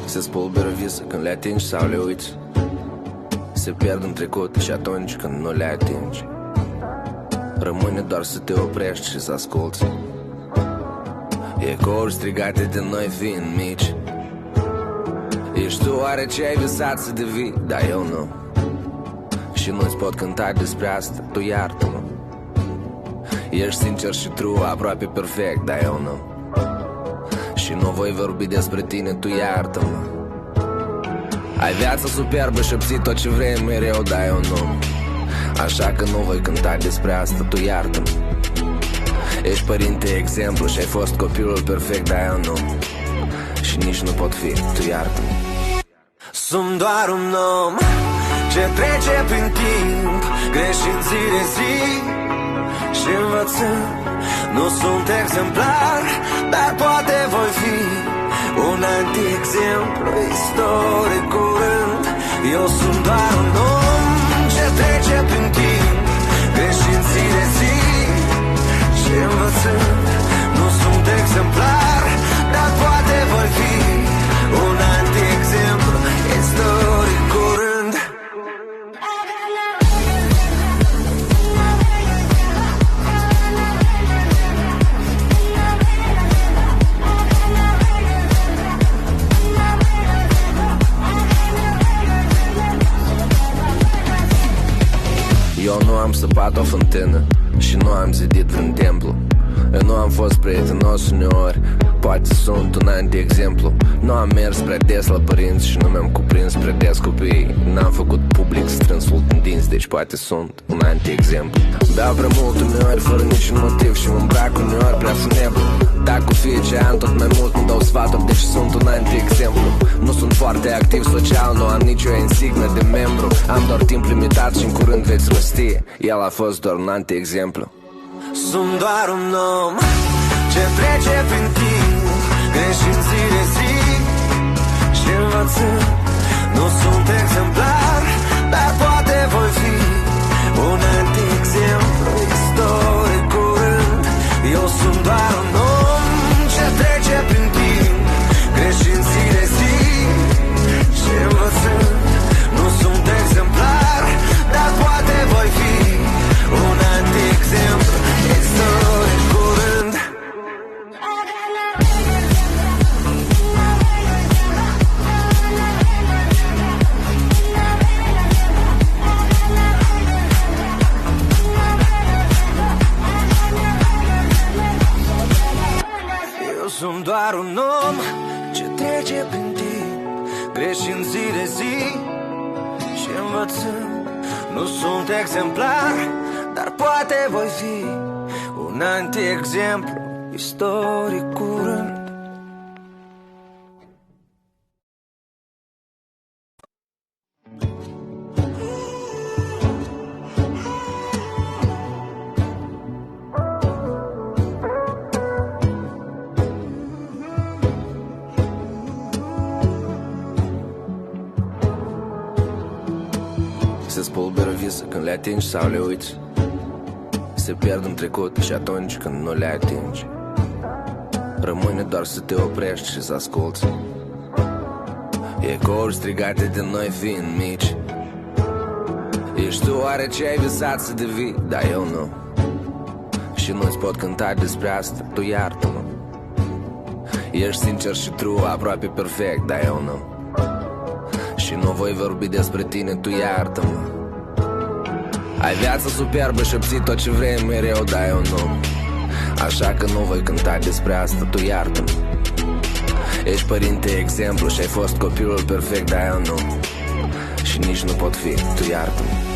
Se spulberă vise când le atingi sau le uiți. Se pierd în trecut și atunci când nu le atingi, rămâne doar să te oprești și să asculți ecouri strigate de noi fiind mici. Ești tu oare ce ai visat să devii? Dar eu nu. Și nu-ți pot cânta despre asta, tu iartă-mă. Ești sincer și true, aproape perfect, dar eu nu. Și nu voi vorbi despre tine, tu iartă-mă. Ai viața superbă și obții tot ce vrei mereu, dar eu nu. Așa că nu voi cânta despre asta, tu iartă-mă. Ești părinte exemplu și ai fost copilul perfect, dar eu nu. Și nici nu pot fi, tu iartă-mă. Sunt doar un om ce trece prin timp, greșind zi de zi și învățând. Nu sunt exemplar, dar poate voi fi un anti-exemplu istoric curând. Eu sunt doar un om ce trece prin timp, greșind zi de zi și învățând. Nu sunt exemplar, dar poate voi fi un anti-exemplu istoric curând. Eu nu am săpat o fântână și nu am zidit vreun templu. Eu nu am fost prietenos uneori, poate sunt un anti-exemplu. Nu am mers prea des la părinți și nu mi-am cuprins prea des copiii. N-am făcut public strâns în dinți, deci poate sunt un anti-exemplu. Beau prea mult uneori fără niciun motiv și mă îmbrac uneori prea funebru. Dacă cu fiecare an tot mai mult îmi dau sfaturi, deci sunt un anti-exemplu. Nu sunt foarte activ social, nu am nicio insignă de membru. Am doar timp limitat și în curând veți răsti. El a fost doar un anti-exemplu. Sunt doar un om ce trece prin timp, greșind zi de zi și învățând. Nu sunt exemplar, dar poate voi fi un anti-exemplu istoric curând. Eu sunt doar un om ce trece prin timp, greșind zi de zi și învățând. Nu sunt exemplar, dar poate voi fi un anti-exemplu istoric curând. Eu sunt doar un om ce trece prin timp, greșind zi de zi și învățând. Nu sunt exemplar, dar poate voi fi un anti-exemplu istoric curând. Se spulberă vise când le atingi sau le uiți. Se pierd în trecut și atunci când nu le atingi, rămâne doar să te oprești și să asculți ecouri strigate de noi fiind mici. Ești tu oare ce ai visat să devii? Dar eu nu. Și nu-ți pot cânta despre asta, tu iartă-mă. Ești sincer și true, aproape perfect, dar eu nu. Și nu voi vorbi despre tine, tu iartă-mă. Ai viața superbă și obții tot ce vrei mereu, dar eu nu. Așa că nu voi cânta despre asta, tu iartă-mă. Ești părinte exemplu și ai fost copilul perfect, dar eu nu. Și nici nu pot fi, tu iartă-mă.